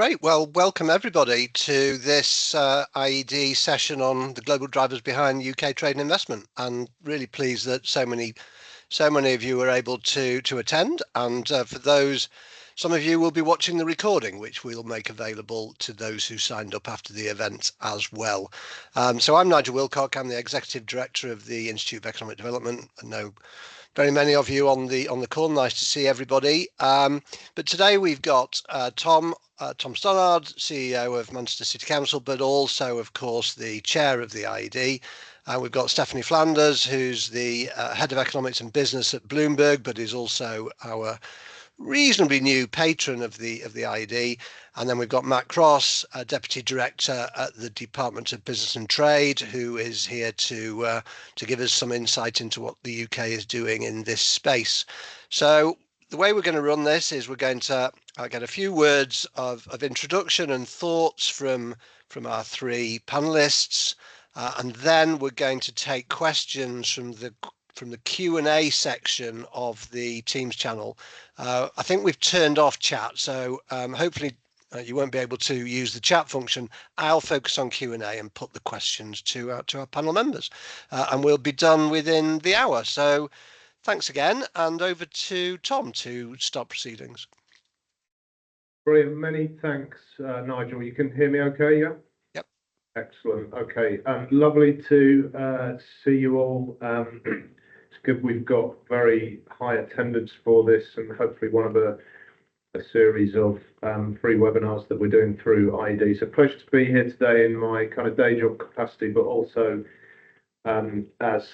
Great. Well, welcome everybody to this iED session on the global drivers behind UK trade and investment. And really pleased that so many of you were able to attend. And for those, some of you will be watching the recording, which we'll make available to those who signed up after the event as well. So I'm Nigel Wilcock. I'm the Executive Director of the Institute of Economic Development. I know very many of you on the call. Nice to see everybody. But today we've got Tom Stannard, CEO of Manchester City Council, but also, of course, the chair of the iED. We've got Stephanie Flanders, who's the head of economics and business at Bloomberg, but is also our reasonably new patron of the iED. And then we've got Matt Cross, Deputy Director at the Department of Business and Trade, who is here to give us some insight into what the UK is doing in this space. So the way we're going to run this is we're going to get a few words of introduction and thoughts from our three panelists, and then we're going to take questions from the Q&A section of the Teams channel. I think we've turned off chat, so hopefully you won't be able to use the chat function. I'll focus on Q&A and put the questions to our panel members, and we'll be done within the hour. So thanks again, and over to Tom to start proceedings. Brilliant. Many thanks, Nigel. You can hear me okay, yeah? Yep. Excellent. Okay. Lovely to see you all. It's good we've got very high attendance for this, and hopefully one of a series of free webinars that we're doing through iED. So pleasure to be here today in my kind of day job capacity, but also as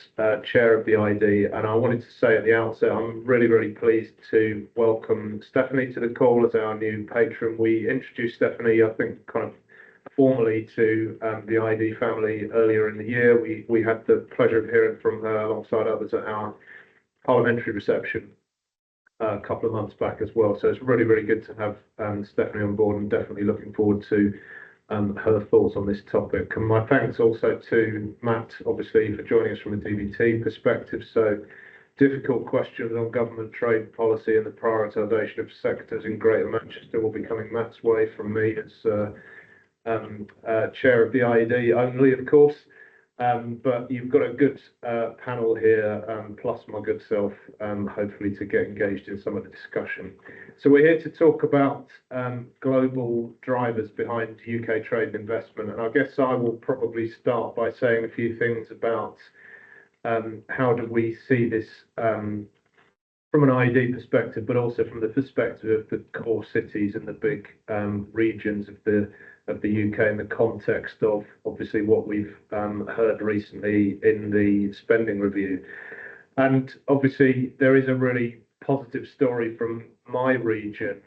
chair of the iED. And I wanted to say at the outset, I'm really pleased to welcome Stephanie to the call as our new patron. We introduced Stephanie, I think, kind of formally to the iED family earlier in the year. We had the pleasure of hearing from her alongside others at our parliamentary reception a couple of months back as well. So it's really good to have Stephanie on board, and definitely looking forward to her thoughts on this topic. And my thanks also to Matt, obviously, for joining us from a DVT perspective. So difficult questions on government trade policy and the prioritisation of sectors in Greater Manchester will be coming Matt's way from me as chair of the iED only, of course. But you've got a good panel here, plus my good self, hopefully to get engaged in some of the discussion. So we're here to talk about global drivers behind UK trade and investment. And I guess I will probably start by saying a few things about how do we see this from an iED perspective, but also from the perspective of the core cities and the big regions of the UK in the context of obviously what we've heard recently in the spending review. And obviously there is a really positive story from my region,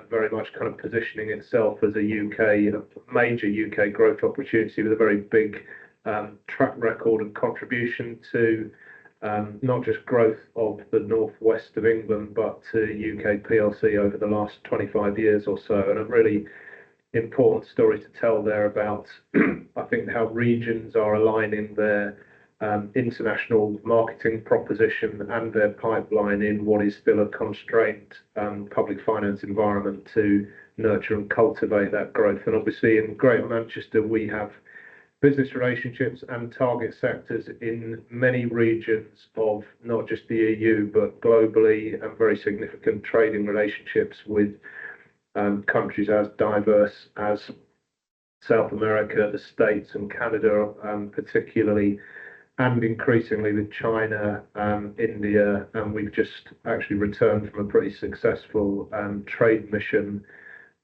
very much kind of positioning itself as a major UK growth opportunity with a very big track record and contribution to not just growth of the northwest of England, but to UK PLC over the last 25 years or so. And a really important story to tell there about, I think, how regions are aligning their international marketing proposition and their pipeline in what is still a constrained public finance environment to nurture and cultivate that growth. And obviously in Greater Manchester, we have business relationships and target sectors in many regions of not just the EU, but globally, and very significant trading relationships with countries as diverse as South America, the States and Canada particularly, and increasingly with China, India, and we've just actually returned from a pretty successful trade mission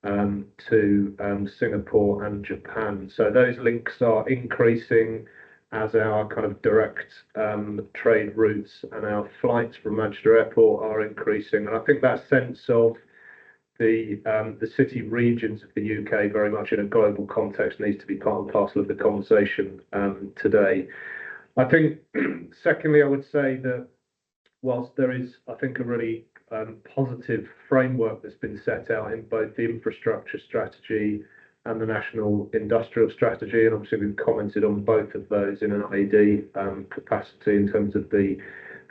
to Singapore and Japan. So those links are increasing as our kind of direct trade routes and our flights from Manchester Airport are increasing. And I think that sense of the city regions of the UK very much in a global context needs to be part and parcel of the conversation today. I think, secondly, I would say that whilst there is, I think, a really positive framework that's been set out in both the infrastructure strategy and the national industrial strategy, and obviously we've commented on both of those in an iED capacity in terms of the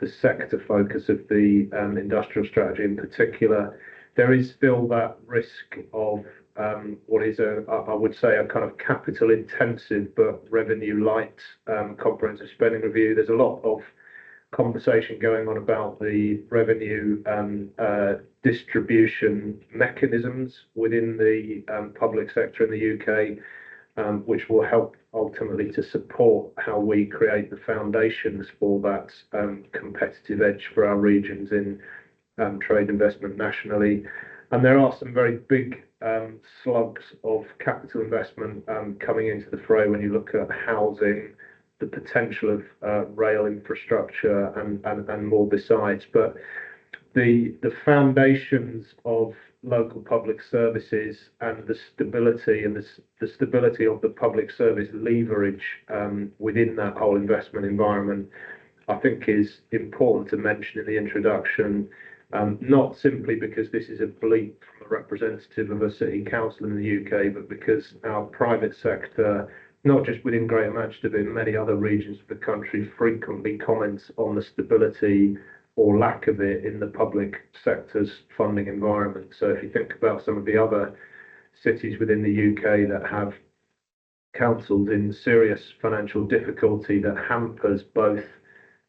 sector focus of the industrial strategy in particular, there is still that risk of what is I would say a kind of capital intensive but revenue light comprehensive spending review. There's a lot of conversation going on about the revenue distribution mechanisms within the public sector in the UK, which will help ultimately to support how we create the foundations for that competitive edge for our regions in trade investment nationally. And there are some very big slugs of capital investment coming into the fray when you look at housing, the potential of rail infrastructure and more besides. But the foundations of local public services and the stability and the stability of the public service leverage within that whole investment environment, I think is important to mention in the introduction, not simply because this is a bleep from a representative of a city council in the UK, but because our private sector, not just within Greater Manchester, but in many other regions of the country, frequently comments on the stability or lack of it in the public sector's funding environment. So if you think about some of the other cities within the UK that have councils in serious financial difficulty that hampers both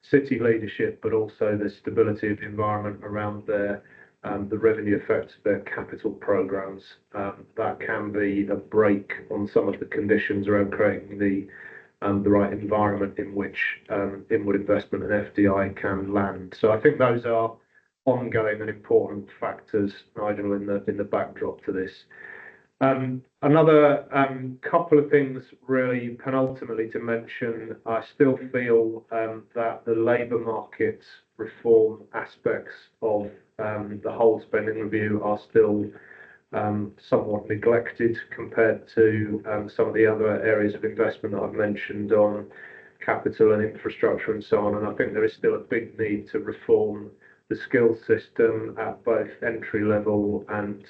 city leadership but also the stability of the environment around their the revenue effects of their capital programs, that can be a brake on some of the conditions around creating the right environment in which inward investment and FDI can land. So I think those are ongoing and important factors, Nigel, in the backdrop to this. Another couple of things really penultimately to mention. I still feel that the labour market reform aspects of the whole spending review are still somewhat neglected compared to some of the other areas of investment that I've mentioned on capital and infrastructure and so on. And I think there is still a big need to reform the skills system at both entry level and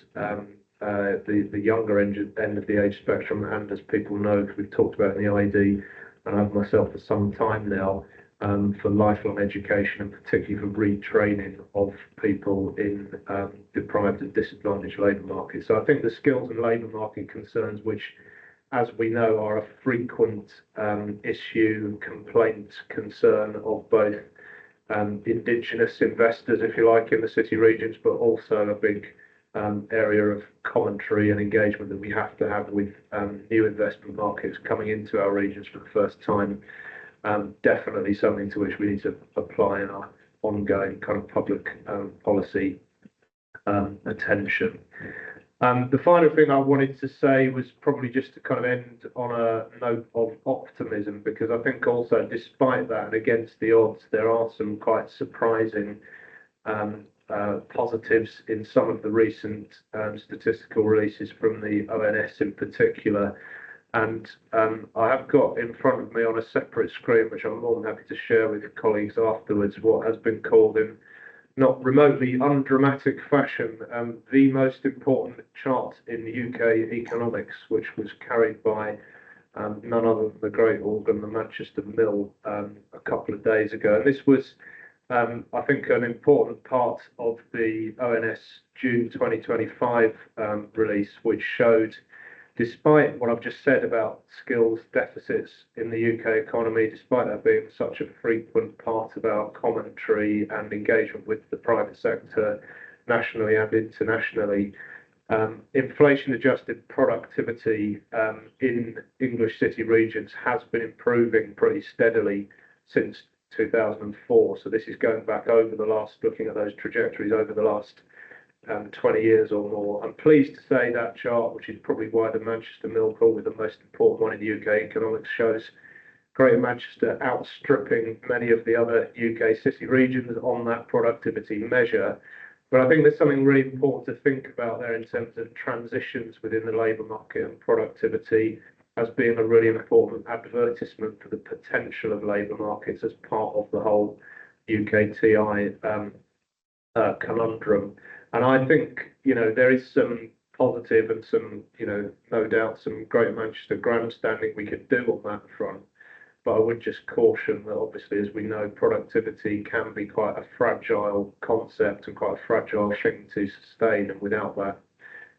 the younger end of the age spectrum. And as people know, because we've talked about in the iED, and I've myself for some time now, for lifelong education and particularly for retraining of people in deprived and disadvantaged labour markets. So I think the skills and labour market concerns, which, as we know, are a frequent issue, complaint, concern of both Indigenous investors, if you like, in the city regions, but also a big area of commentary and engagement that we have to have with new investment markets coming into our regions for the first time. Definitely something to which we need to apply in our ongoing kind of public policy attention. The final thing I wanted to say was probably just to kind of end on a note of optimism, because I think also, despite that and against the odds, there are some quite surprising positives in some of the recent statistical releases from the ONS in particular. And I have got in front of me on a separate screen, which I'm more than happy to share with colleagues afterwards, what has been called in not remotely undramatic fashion, the most important chart in UK economics, which was carried by none other than the great organ, the Manchester Mill, a couple of days ago. And this was, I think, an important part of the ONS June 2025 release, which showed, despite what I've just said about skills deficits in the UK economy, despite that being such a frequent part of our commentary and engagement with the private sector nationally and internationally, inflation-adjusted productivity in English city regions has been improving pretty steadily since 2004. So this is going back over the last, looking at those trajectories over the last 20 years or more. I'm pleased to say that chart, which is probably why the Manchester Mill call is the most important one in UK economics, shows Greater Manchester outstripping many of the other UK city regions on that productivity measure. But I think there's something really important to think about there in terms of transitions within the labour market and productivity as being a really important advertisement for the potential of labour markets as part of the whole UK TI conundrum. And I think, there is some positive and some, no doubt some Greater Manchester grandstanding we could do on that front. But I would just caution that obviously, as we know, productivity can be quite a fragile concept and quite a fragile thing to sustain. And without that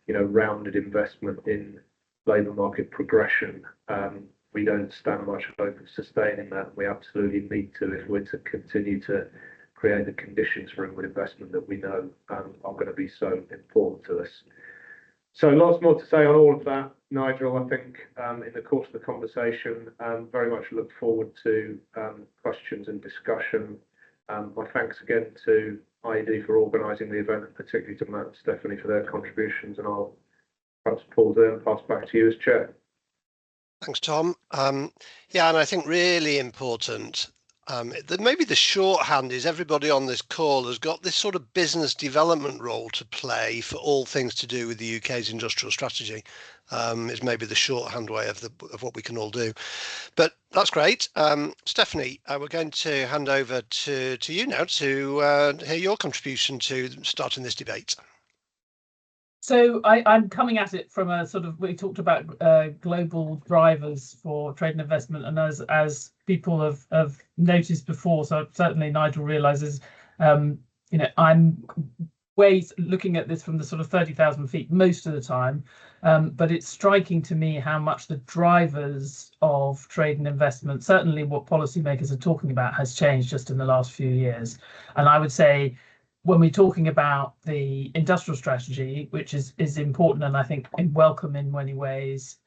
rounded investment in labour market progression. We don't stand much hope of sustaining that. We absolutely need to if we're to continue to create the conditions for inward investment that we know are going to be so important to us. So lots more to say on all of that, Nigel. I think in the course of the conversation, very much look forward to questions and discussion. My thanks again to iED for organising the event, and particularly to Matt and Stephanie for their contributions. And I'll perhaps pause there and pass back to you as chair. Thanks, Tom. Yeah, and I think really important. Maybe the shorthand is everybody on this call has got this sort of business development role to play for all things to do with the UK's industrial strategy. Is maybe the shorthand way of what we can all do. But that's great. Stephanie, we're going to hand over to you now to hear your contribution to starting this debate. So I'm coming at it from a sort of, we talked about global drivers for trade and investment, and as people have noticed before, so certainly Nigel realises, I'm looking at this from the sort of 30,000 feet most of the time, but it's striking to me how much the drivers of trade and investment, certainly what policymakers are talking about, has changed just in the last few years. And I would say, when we're talking about the industrial strategy, which is important and I think welcome in many ways,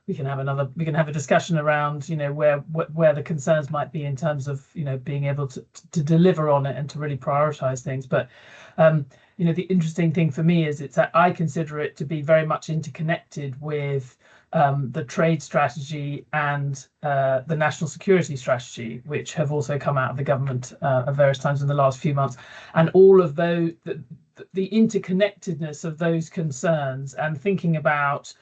we can have a discussion around where the concerns might be in terms of being able to deliver on it and to really prioritize things. But the interesting thing for me is I consider it to be very much interconnected with the trade strategy and the national security strategy, which have also come out of the government at various times in the last few months, and all of those, the interconnectedness of those concerns, and thinking about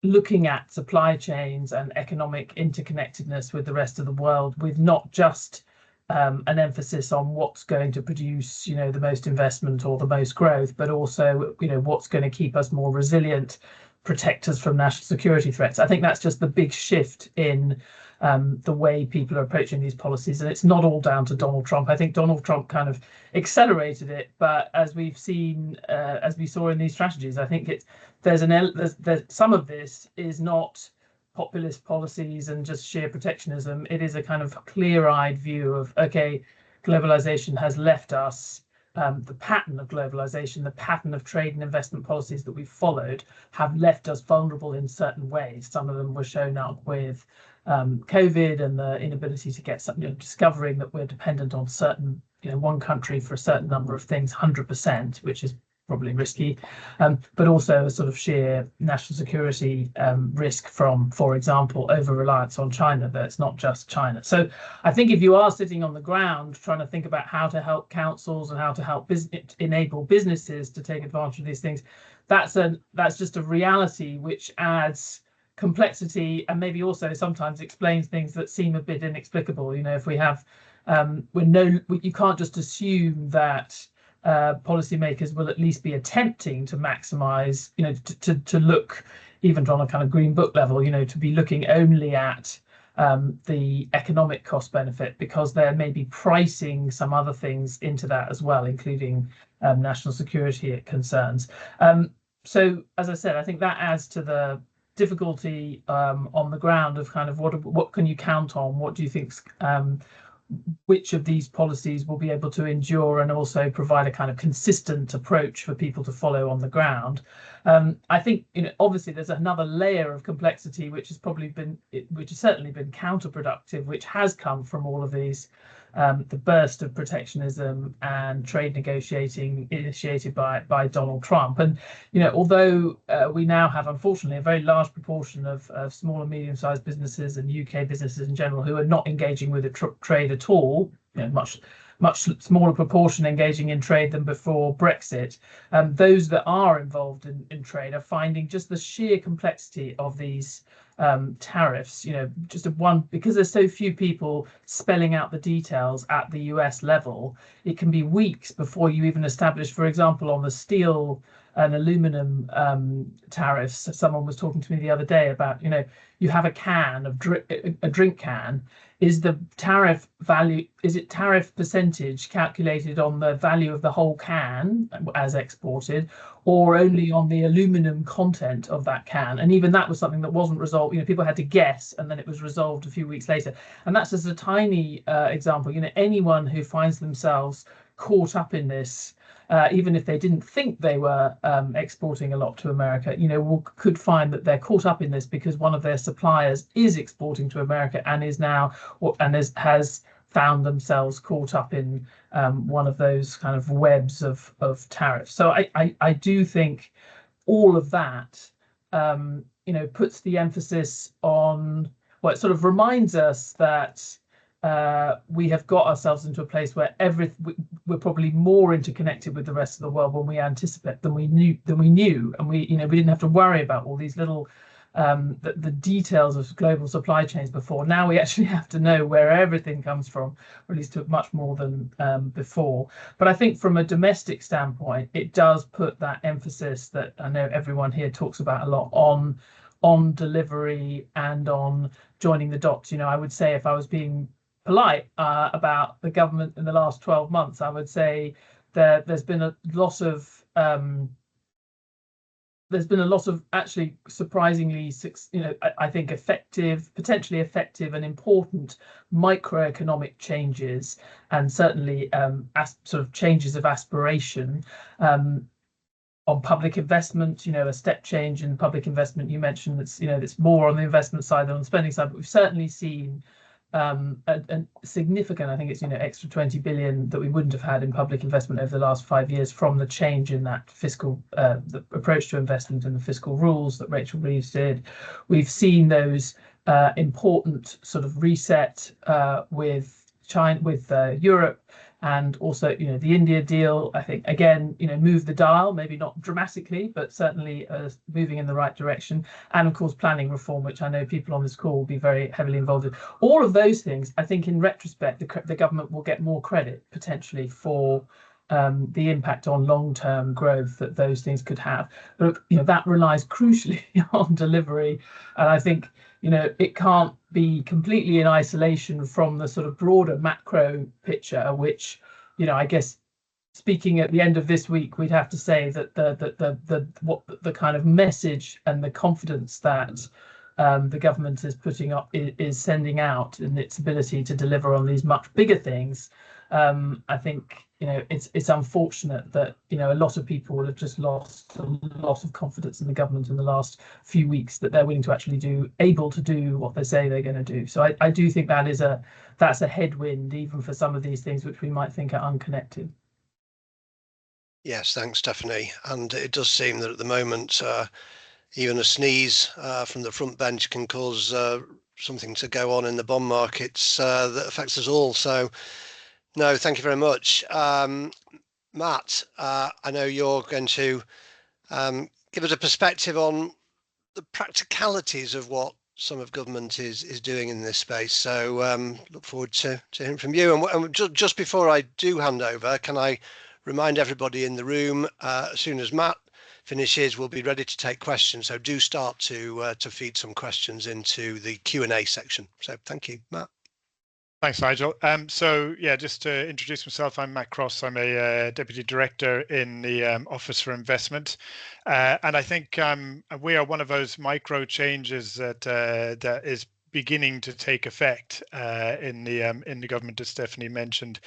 looking at supply chains and economic interconnectedness with the rest of the world, with not just an emphasis on what's going to produce the most investment or the most growth, but also what's going to keep us more resilient, protect us from national security threats. I think that's just the big shift in the way people are approaching these policies, and it's not all down to Donald Trump. I think Donald Trump kind of accelerated it, but as we've seen, as we saw in these strategies, I think there's some of this is not populist policies and just sheer protectionism. It is a kind of clear-eyed view of, okay, globalization has left us. The pattern of globalization, the pattern of trade and investment policies that we've followed have left us vulnerable in certain ways. Some of them were shown up with COVID and the inability to get something, discovering that we're dependent on certain, one country for a certain number of things, 100%, which is probably risky, but also a sort of sheer national security risk from, for example, over-reliance on China, that it's not just China. So I think if you are sitting on the ground trying to think about how to help councils and how to help enable businesses to take advantage of these things, that's just a reality which adds complexity and maybe also sometimes explains things that seem a bit inexplicable. If we have, you can't just assume that policymakers will at least be attempting to maximise, to look even on a kind of green book level, to be looking only at the economic cost benefit, because they're maybe pricing some other things into that as well, including national security concerns. So, as I said, I think that adds to the difficulty on the ground of kind of what can you count on? What do you think's which of these policies will be able to endure and also provide a kind of consistent approach for people to follow on the ground? I think, obviously there's another layer of complexity which has certainly been counterproductive, which has come from all of these, the burst of protectionism and trade negotiating initiated by Donald Trump. And, although we now have, unfortunately, a very large proportion of small and medium-sized businesses and UK businesses in general who are not engaging with the trade at all, much smaller proportion engaging in trade than before Brexit. Those that are involved in trade are finding just the sheer complexity of these tariffs, because there's so few people spelling out the details at the US level, it can be weeks before you even establish, for example, on the steel and aluminum tariffs. Someone was talking to me the other day about, you have a can of a drink can. Is the tariff value, is it tariff percentage calculated on the value of the whole can as exported, or only on the aluminum content of that can? And even that was something that wasn't resolved. People had to guess, and then it was resolved a few weeks later. And that's just a tiny example. Anyone who finds themselves caught up in this, even if they didn't think they were exporting a lot to America, could find that they're caught up in this because one of their suppliers is exporting to America and is now, has found themselves caught up in one of those kind of webs of tariffs. So I do think all of that, puts the emphasis on, well, it sort of reminds us that we have got ourselves into a place where we're probably more interconnected with the rest of the world than we anticipate, than we knew, and we didn't have to worry about all these little the details of global supply chains before. Now we actually have to know where everything comes from, or at least to much more than before. But I think from a domestic standpoint, it does put that emphasis that I know everyone here talks about a lot on delivery and on joining the dots. I would say, if I was being polite about the government in the last 12 months, I would say that there's been a lot of actually surprisingly, I think potentially effective and important microeconomic changes, and certainly sort of changes of aspiration on public investment. A step change in public investment. You mentioned that's more on the investment side than on the spending side, but we've certainly seen a significant, I think it's extra 20 billion that we wouldn't have had in public investment over the last 5 years from the change in that fiscal the approach to investment and the fiscal rules that Rachel Reeves did. We've seen those important sort of reset with China, with Europe, and also the India deal. I think again moved the dial, maybe not dramatically, but certainly moving in the right direction. And of course planning reform, which I know people on this call will be very heavily involved in. All of those things, I think in retrospect the government will get more credit potentially for the impact on long-term growth that those things could have. But that relies crucially on delivery, and I think it can't be completely in isolation from the sort of broader macro picture, which I guess, speaking at the end of this week, we'd have to say that the kind of message and the confidence that the government is putting up is sending out in its ability to deliver on these much bigger things. I think it's unfortunate that a lot of people will have just lost a lot of confidence in the government in the last few weeks, that they're willing to actually able to do what they say they're going to do. So I do think that's a headwind even for some of these things which we might think are unconnected. Yes, thanks, Stephanie. And it does seem that at the moment, even a sneeze from the front bench can cause something to go on in the bond markets that affects us all. So, no, thank you very much. Matt, I know you're going to give us a perspective on the practicalities of what some of government is doing in this space. So look forward to hearing from you. And just before I do hand over, can I remind everybody in the room, as soon as Matt finishes, we'll be ready to take questions. So do start to feed some questions into the Q&A section. So thank you, Matt. Thanks, Nigel. So yeah, just to introduce myself, I'm Matt Cross. I'm a Deputy Director in the Office for Investment. And I think we are one of those micro changes that is beginning to take effect in the government, as Stephanie mentioned.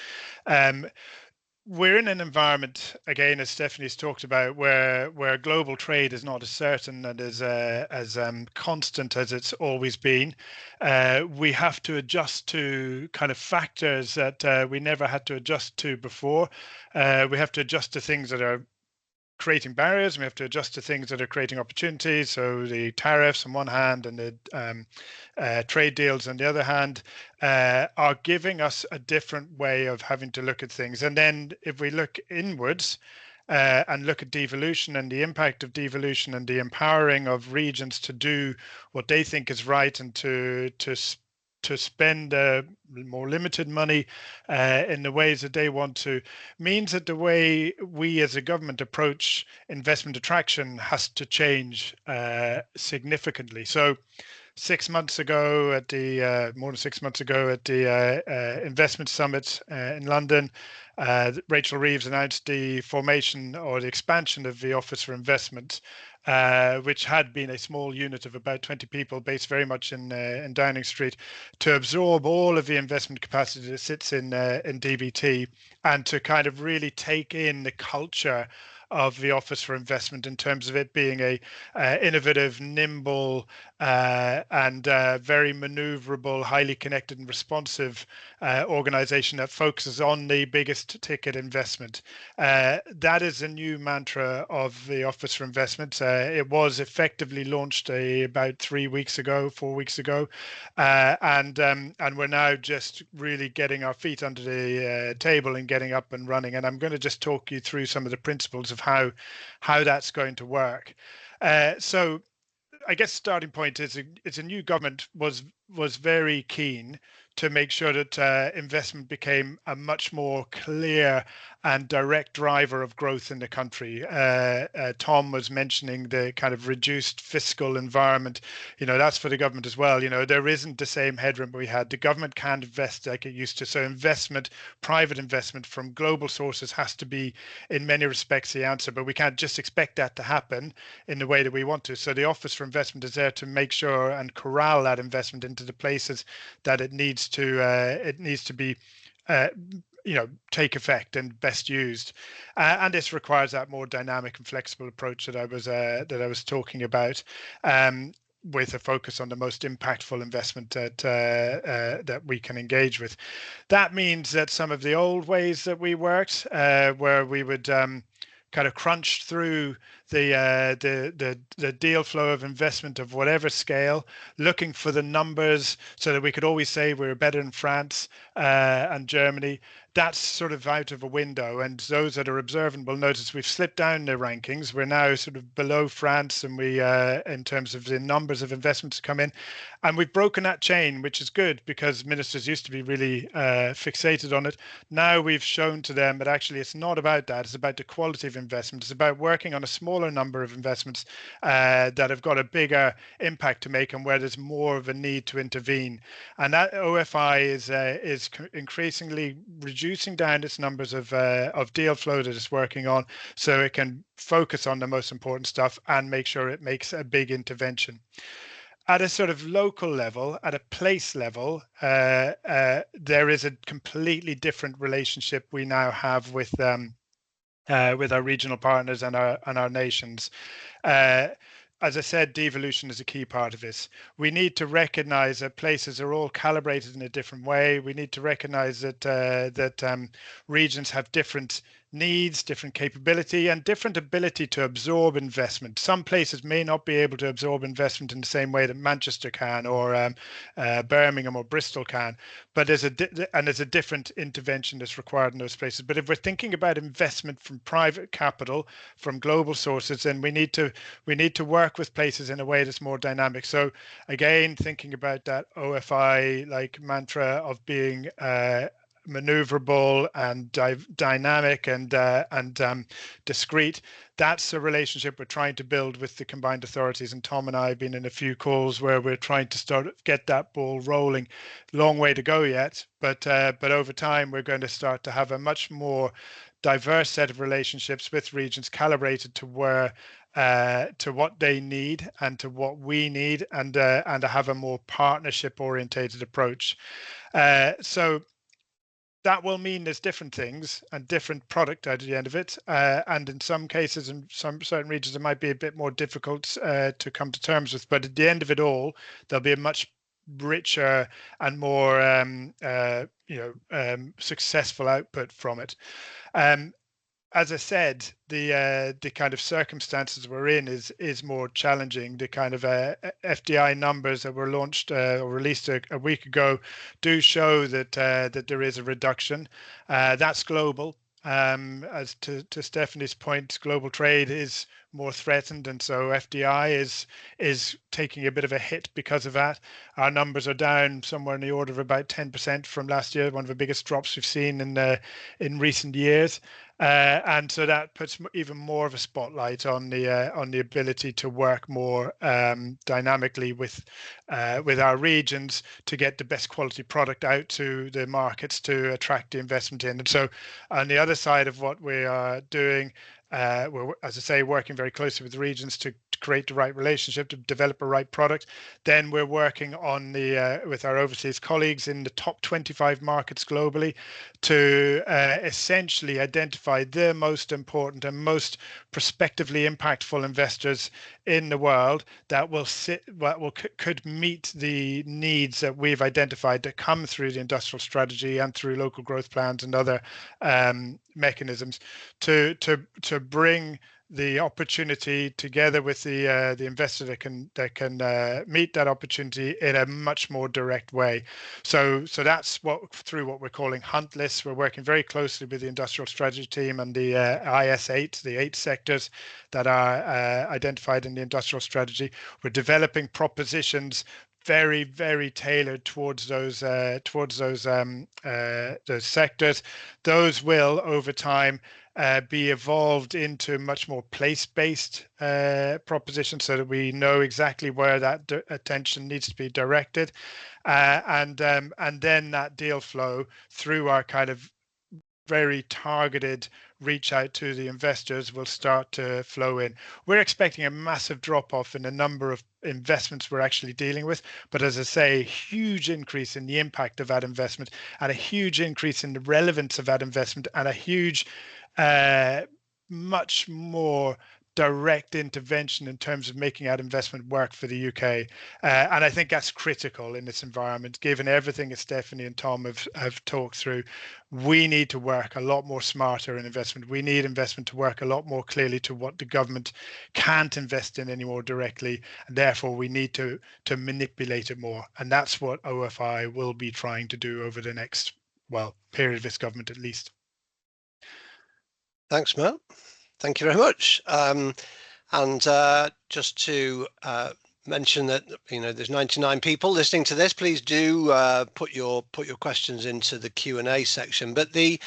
We're in an environment, again, as Stephanie's talked about, where global trade is not as certain and as constant as it's always been. We have to adjust to kind of factors that we never had to adjust to before. We have to adjust to things that are creating barriers. We have to adjust to things that are creating opportunities. So the tariffs on one hand and the trade deals on the other hand are giving us a different way of having to look at things. And then if we look inwards and look at devolution and the impact of devolution and the empowering of regions to do what they think is right and to to spend more limited money in the ways that they want to, means that the way we as a government approach investment attraction has to change significantly. So 6 months ago at the more than 6 months ago at the investment summit in London, Rachel Reeves announced the formation or the expansion of the Office for Investment, which had been a small unit of about 20 people based very much in Downing Street, to absorb all of the investment capacity that sits in DBT, and to kind of really take in the culture of the Office for Investment in terms of it being a innovative, nimble, and very maneuverable, highly connected and responsive organization that focuses on the biggest ticket investment. That is a new mantra of the Office for Investment. It was effectively launched about 4 weeks ago, and we're now just really getting our feet under the table and getting up and running. And I'm going to just talk you through some of the principles of how that's going to work. So I guess starting point is a new government was very keen to make sure that investment became a much more clear and direct driver of growth in the country. Tom was mentioning the kind of reduced fiscal environment. That's for the government as well. There isn't the same headroom we had. The government can't invest like it used to. So private investment from global sources has to be, in many respects, the answer. But we can't just expect that to happen in the way that we want to. So the Office for Investment is there to make sure and corral that investment into the places that it needs to be take effect and best used, and this requires that more dynamic and flexible approach that I was talking about, with a focus on the most impactful investment that we can engage with. That means that some of the old ways that we worked, where we would kind of crunch through the deal flow of investment of whatever scale, looking for the numbers so that we could always say we're better than France and Germany. That's sort of out of a window, and those that are observant will notice we've slipped down the rankings. We're now sort of below France, and we in terms of the numbers of investments come in, and we've broken that chain, which is good because ministers used to be really fixated on it. Now we've shown to them that actually it's not about that. It's about the quality of investment. It's about working on a smaller number of investments that have got a bigger impact to make and where there's more of a need to intervene. And that OFI is increasingly reducing down its numbers of deal flow that it's working on, so it can focus on the most important stuff and make sure it makes a big intervention. At a sort of local level, at a place level, there is a completely different relationship we now have with our regional partners and our nations. As I said, devolution is a key part of this. We need to recognize that places are all calibrated in a different way. We need to recognize that regions have different needs, different capability, and different ability to absorb investment. Some places may not be able to absorb investment in the same way that Manchester can, or Birmingham or Bristol can, but there's a different intervention that's required in those places. But if we're thinking about investment from private capital, from global sources, then we need to work with places in a way that's more dynamic. So again, thinking about that OFI like mantra of being maneuverable and dynamic and discrete. That's a relationship we're trying to build with the combined authorities, and Tom and I have been in a few calls where we're trying to get that ball rolling. Long way to go yet, but over time we're going to start to have a much more diverse set of relationships with regions calibrated to where to what they need and to what we need, and to have a more partnership orientated approach. So that will mean there's different things and different product at the end of it. And in some cases, in some certain regions, it might be a bit more difficult to come to terms with. But at the end of it all, there'll be a much richer and more successful output from it. As I said, the kind of circumstances we're in is more challenging. The kind of FDI numbers that were launched or released a week ago do show that there is a reduction. That's global. As to Stephanie's point, global trade is more threatened, and so FDI is taking a bit of a hit because of that. Our numbers are down somewhere in the order of about 10% from last year, one of the biggest drops we've seen in recent years. And so that puts even more of a spotlight on the ability to work more dynamically with our regions to get the best quality product out to the markets to attract the investment in. And so on the other side of what we are doing, we're, as I say, working very closely with the regions to create the right relationship, to develop a right product. Then we're working on with our overseas colleagues in the top 25 markets globally to essentially identify the most important and most prospectively impactful investors in the world that could meet the needs that we've identified that come through the industrial strategy and through local growth plans and other mechanisms to bring the opportunity together with the investor that can meet that opportunity in a much more direct way. So that's through what we're calling hunt lists. We're working very closely with the industrial strategy team and the IS8, the 8 sectors that are identified in the industrial strategy. We're developing propositions very, very tailored towards those sectors. Those will over time be evolved into much more place-based propositions so that we know exactly where that attention needs to be directed, and then that deal flow through our kind of very targeted reach out to the investors will start to flow in. We're expecting a massive drop off in the number of investments we're actually dealing with, but as I say, a huge increase in the impact of that investment and a huge increase in the relevance of that investment and a huge much more direct intervention in terms of making that investment work for the UK. And I think that's critical in this environment, given everything that Stephanie and Tom have talked through. We need to work a lot more smarter in investment. We need investment to work a lot more clearly to what the government can't invest in anymore directly, and therefore we need to manipulate it more. And that's what OFI will be trying to do over the next, period of this government at least. Thanks, Matt. Thank you very much. And just to mention that there's 99 people listening to this. Please do put your questions into the Q&A section. But the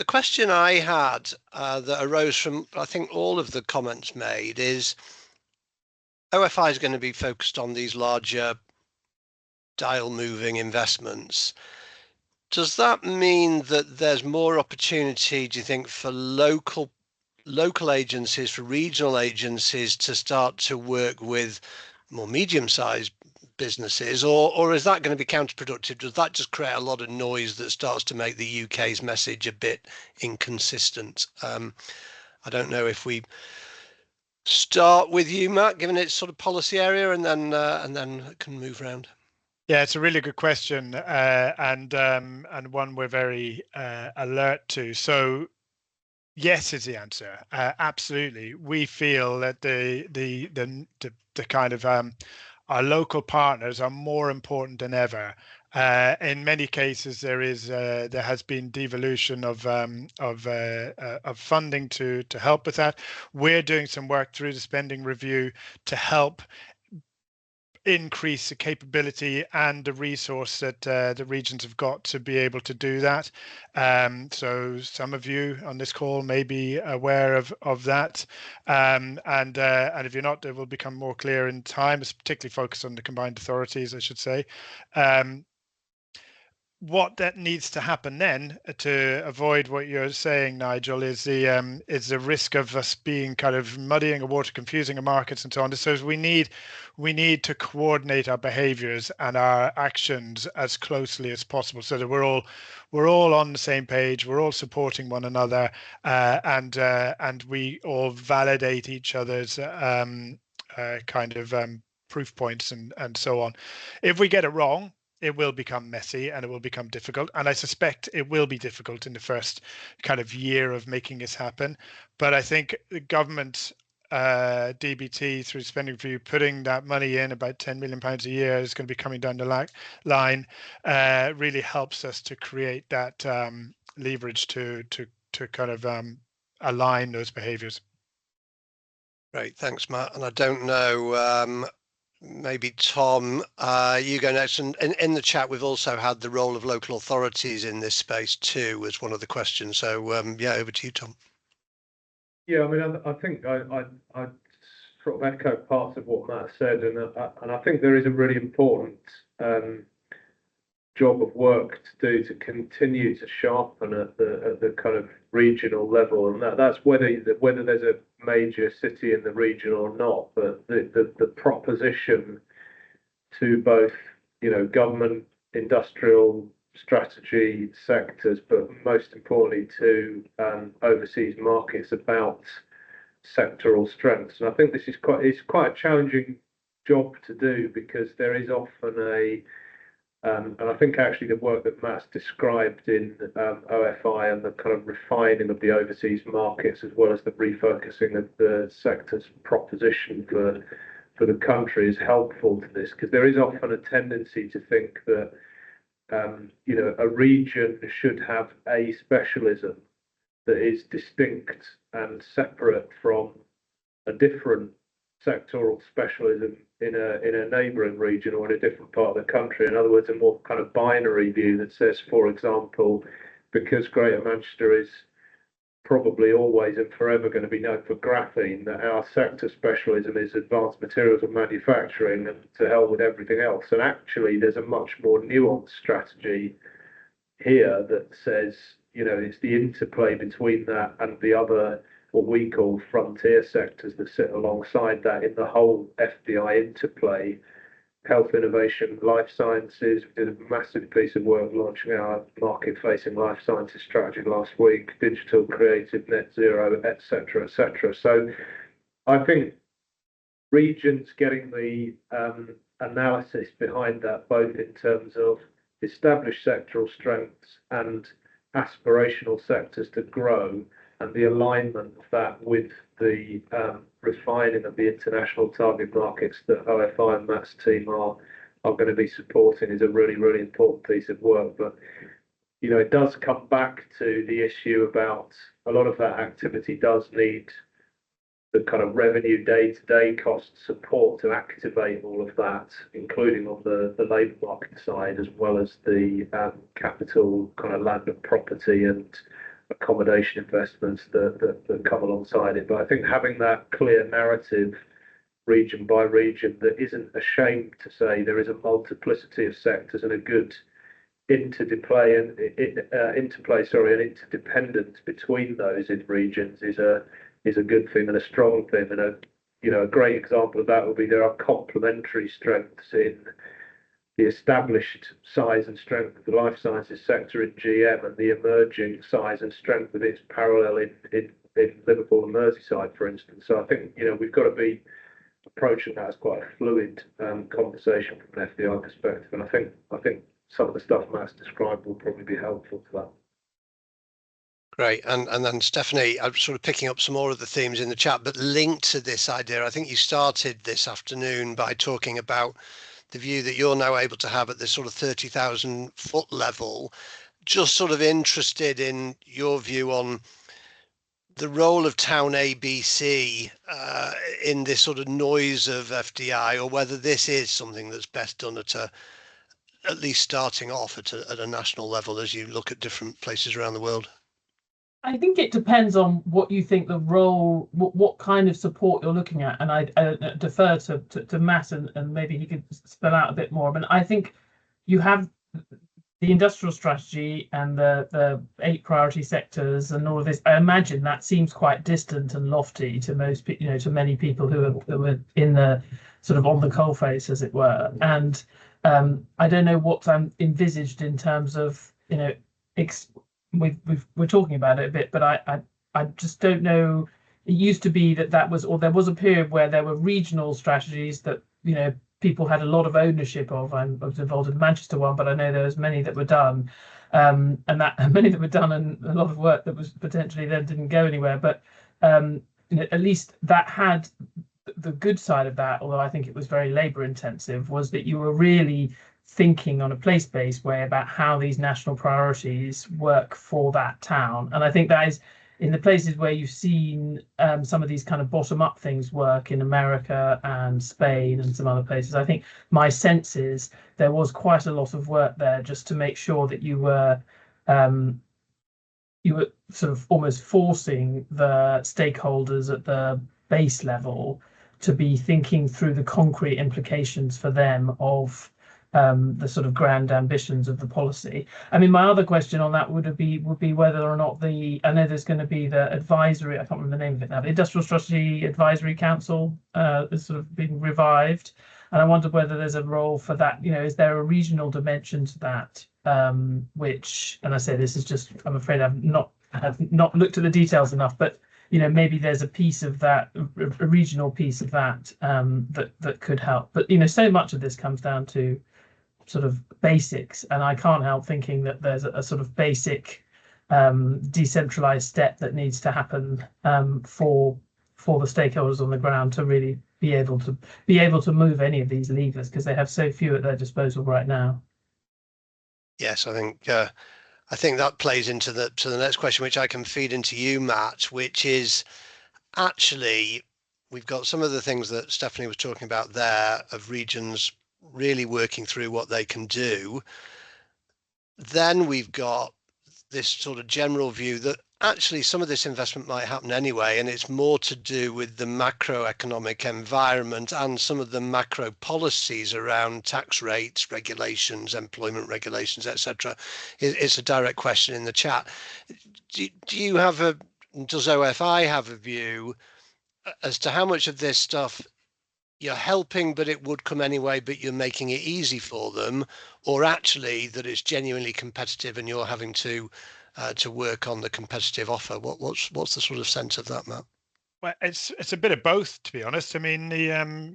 question I had that arose from I think all of the comments made is OFI is going to be focused on these larger dial moving investments. Does that mean that there's more opportunity, do you think, for local agencies, for regional agencies to start to work with more medium-sized businesses, or is that going to be counterproductive? Does that just create a lot of noise that starts to make the UK's message a bit inconsistent? I don't know if we start with you, Matt, given its sort of policy area, and then can move around. Yeah, it's a really good question, and one we're very alert to. So, yes, is the answer. Absolutely, we feel that the kind of our local partners are more important than ever. In many cases, there has been devolution of funding to help with that. We're doing some work through the spending review to help increase the capability and the resource that the regions have got to be able to do that. So some of you on this call may be aware of that, and if you're not, it will become more clear in time. It's particularly focused on the combined authorities, I should say. What that needs to happen then to avoid what you're saying, Nigel, is the risk of us being kind of muddying the water, confusing the markets, and so on. So we need to coordinate our behaviours and our actions as closely as possible, so that we're all on the same page, we're all supporting one another, and we all validate each other's kind of proof points and so on. If we get it wrong, it will become messy and it will become difficult. And I suspect it will be difficult in the first kind of year of making this happen. But I think the government, DBT, through spending review, putting that money in, about £10 million a year, is going to be coming down the line, really helps us to create that leverage to kind of align those behaviours. Great, thanks, Matt. And I don't know, maybe Tom, you go next. And in the chat, we've also had the role of local authorities in this space too, as one of the questions. So yeah, over to you, Tom. Yeah, I mean, I think I sort of echo parts of what Matt said, and I think there is a really important job of work to do to continue to sharpen at the kind of regional level, and that's whether there's a major city in the region or not. But the proposition to both, government, industrial strategy sectors, but most importantly to overseas markets about sectoral strengths. And I think this is quite a challenging job to do, because there is often and I think actually the work that Matt's described in OFI and the kind of refining of the overseas markets, as well as the refocusing of the sector's proposition for the country, is helpful to this, because there is often a tendency to think that a region should have a specialism that is distinct and separate from a different sectoral specialism in a neighbouring region or in a different part of the country. In other words, a more kind of binary view that says, for example, because Greater Manchester is probably always and forever going to be known for graphene, that our sector specialism is advanced materials and manufacturing, and to hell with everything else. And actually, there's a much more nuanced strategy here that says, it's the interplay between that and the other, what we call frontier sectors, that sit alongside that in the whole FDI interplay. Health, innovation, life sciences. We did a massive piece of work launching our market-facing life sciences strategy last week. Digital, creative, net zero, etc., etc. So I think regions getting the analysis behind that, both in terms of established sectoral strengths and aspirational sectors to grow, and the alignment of that with the refining of the international target markets that OFI and Matt's team are going to be supporting, is a really, really important piece of work. But it does come back to the issue about a lot of that activity does need the kind of revenue day-to-day cost support to activate all of that, including on the labour market side, as well as the capital kind of land and property and accommodation investments that come alongside it. But I think having that clear narrative region by region that isn't ashamed to say there is a multiplicity of sectors and a good interplay and interdependence between those in regions is a good thing and a strong thing. And a great example of that would be there are complementary strengths in the established size and strength of the life sciences sector in GM, and the emerging size and strength of its parallel in Liverpool and Merseyside, for instance. So I think we've got to be approaching that as quite a fluid conversation from an FDI perspective, and I think some of the stuff Matt's described will probably be helpful to that. Great. And then Stephanie, I'm sort of picking up some more of the themes in the chat, but linked to this idea, I think you started this afternoon by talking about the view that you're now able to have at this sort of 30,000 foot level. Just sort of interested in your view on the role of town ABC in this sort of noise of FDI, or whether this is something that's best done at least starting off at a national level as you look at different places around the world. I think it depends on what you think the role, what kind of support you're looking at, and I defer to Matt, and maybe he could spell out a bit more. But I think you have the industrial strategy and the 8 priority sectors and all of this. I imagine that seems quite distant and lofty to most, to many people who are in the sort of on the coalface, as it were. And I don't know what I'm envisaged in terms of we're talking about it a bit, but I just don't know. It used to be that was, or there was a period where there were regional strategies that people had a lot of ownership of. I was involved in the Manchester one, but I know there was many that were done, and many that were done, and a lot of work that was potentially then didn't go anywhere. But at least that had the good side of that, although I think it was very labour intensive, was that you were really thinking on a place-based way about how these national priorities work for that town. And I think that is in the places where you've seen some of these kind of bottom-up things work in America and Spain and some other places, I think my sense is there was quite a lot of work there just to make sure that you were sort of almost forcing the stakeholders at the base level to be thinking through the concrete implications for them of the sort of grand ambitions of the policy. I mean, my other question on that would be whether or not I know there's going to be the advisory, I can't remember the name of it now, the Industrial Strategy Advisory Council is sort of being revived. And I wondered whether there's a role for that. Is there a regional dimension to that? Which, and I say this is just, I'm afraid have not looked at the details enough, but maybe there's a piece of that, a regional piece of that that could help. But so much of this comes down to sort of basics, and I can't help thinking that there's a sort of basic decentralized step that needs to happen for the stakeholders on the ground to really be able to move any of these levers, because they have so few at their disposal right now. Yes, I think that plays into the next question, which I can feed into you, Matt, which is actually we've got some of the things that Stephanie was talking about there of regions really working through what they can do. Then we've got this sort of general view that actually some of this investment might happen anyway, and it's more to do with the macroeconomic environment and some of the macro policies around tax rates, regulations, employment regulations, etc. It's a direct question in the chat. Does OFI have a view as to how much of this stuff you're helping, but it would come anyway, but you're making it easy for them, or actually that it's genuinely competitive and you're having to work on the competitive offer? What's the sort of sense of that, Matt? Well, it's a bit of both, to be honest. I mean, the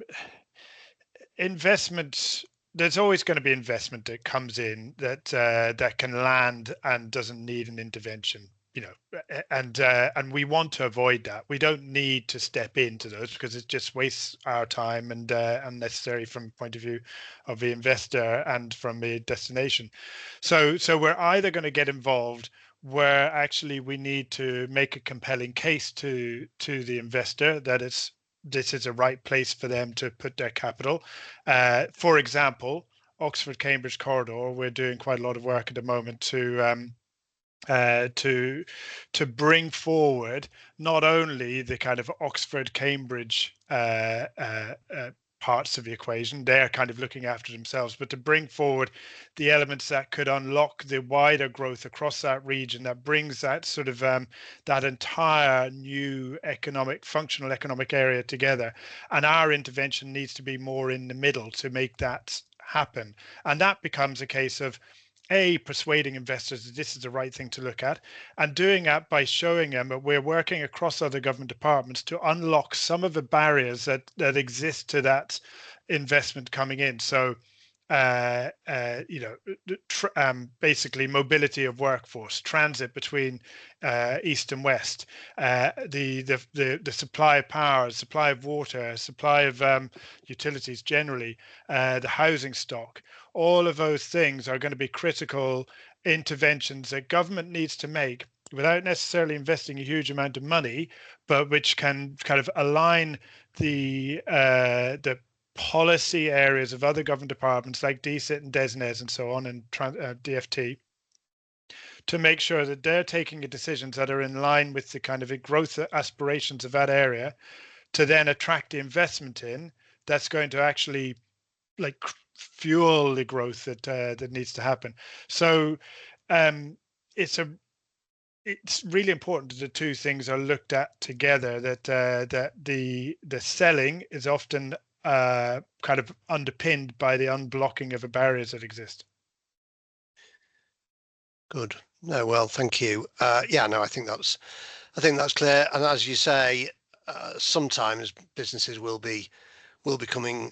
investment, there's always going to be investment that comes in that can land and doesn't need an intervention. And we want to avoid that. We don't need to step into those because it just wastes our time and unnecessary from the point of view of the investor and from the destination. So we're either going to get involved where actually we need to make a compelling case to the investor that this is a right place for them to put their capital. For example, Oxford-Cambridge corridor, we're doing quite a lot of work at the moment to bring forward not only the kind of Oxford-Cambridge parts of the equation, they're kind of looking after themselves, but to bring forward the elements that could unlock the wider growth across that region, that brings that sort of that entire new functional economic area together. And our intervention needs to be more in the middle to make that happen. And that becomes a case of persuading investors that this is the right thing to look at, and doing that by showing them that we're working across other government departments to unlock some of the barriers that exist to that investment coming in. So basically mobility of workforce, transit between east and west, the supply of power, supply of water, supply of utilities generally, the housing stock. All of those things are going to be critical interventions that government needs to make without necessarily investing a huge amount of money, but which can kind of align the policy areas of other government departments like DCIT and DESNES and so on, and DFT, to make sure that they're taking decisions that are in line with the kind of growth aspirations of that area, to then attract the investment in that's going to actually like fuel the growth that needs to happen. So it's really important that the two things are looked at together, that the selling is often kind of underpinned by the unblocking of the barriers that exist. Good. No, well, thank you. I think that's clear. And as you say, sometimes businesses will be coming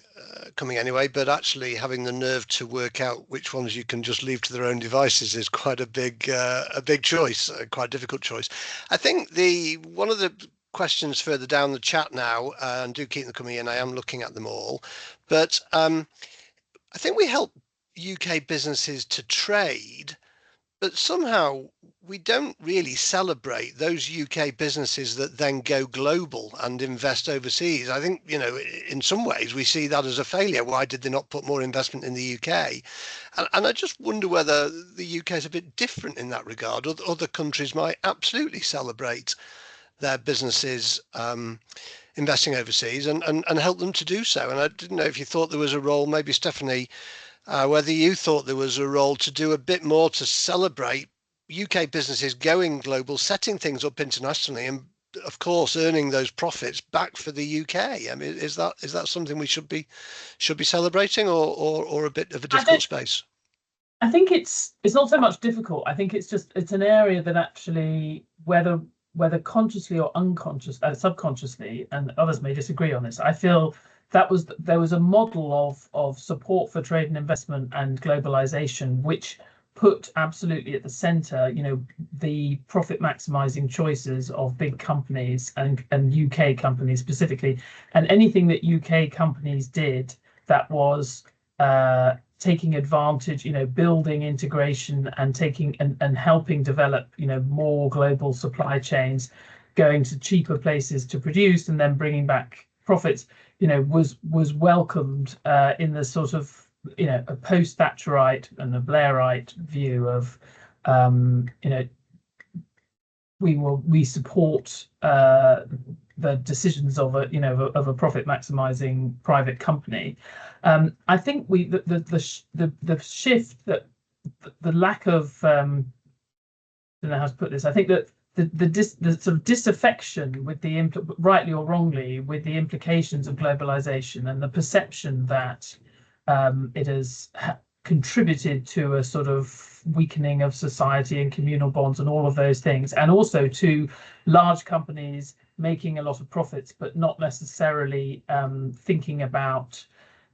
anyway, but actually having the nerve to work out which ones you can just leave to their own devices is quite a big choice, quite a difficult choice. I think one of the questions further down the chat now, and do keep them coming in, I am looking at them all, but I think we help UK businesses to trade, but somehow we don't really celebrate those UK businesses that then go global and invest overseas. I think, in some ways we see that as a failure. Why did they not put more investment in the UK? And I just wonder whether the UK is a bit different in that regard. Other countries might absolutely celebrate their businesses investing overseas and help them to do so. And I didn't know if you thought there was a role, maybe Stephanie, whether you thought there was a role to do a bit more to celebrate UK businesses going global, setting things up internationally, and of course earning those profits back for the UK. I mean, is that something we should be celebrating, or a bit of a difficult space? I think it's not so much difficult. I think it's an area that actually, whether consciously or subconsciously, and others may disagree on this, I feel there was a model of support for trade and investment and globalization, which put absolutely at the center, the profit maximizing choices of big companies and UK companies specifically, and anything that UK companies did that was taking advantage, building integration and taking and helping develop, more global supply chains, going to cheaper places to produce and then bringing back profits, was welcomed in the sort of, a post-Thatcherite and a Blairite view of, we support the decisions of a profit maximizing private company. I think the shift, that the lack of, I don't know how to put this. I think that the sort of disaffection with rightly or wrongly, with the implications of globalization and the perception that it has contributed to a sort of weakening of society and communal bonds and all of those things, and also to large companies making a lot of profits but not necessarily thinking about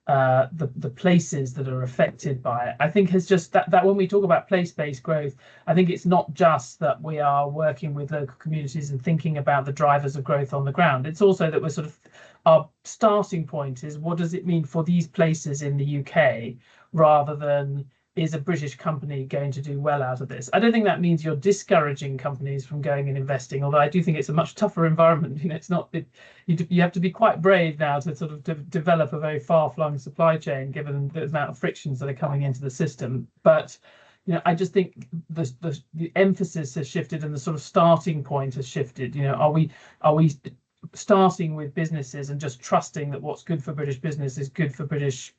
the places that are affected by it. I think it's just that when we talk about place-based growth, I think it's not just that we are working with local communities and thinking about the drivers of growth on the ground. It's also that we're sort of, our starting point is, what does it mean for these places in the UK, rather than, is a British company going to do well out of this? I don't think that means you're discouraging companies from going and investing, although I do think it's a much tougher environment. It's not, you have to be quite brave now to sort of develop a very far-flung supply chain, given the amount of frictions that are coming into the system. But I just think the emphasis has shifted and the sort of starting point has shifted. Are we starting with businesses and just trusting that what's good for British business is good for British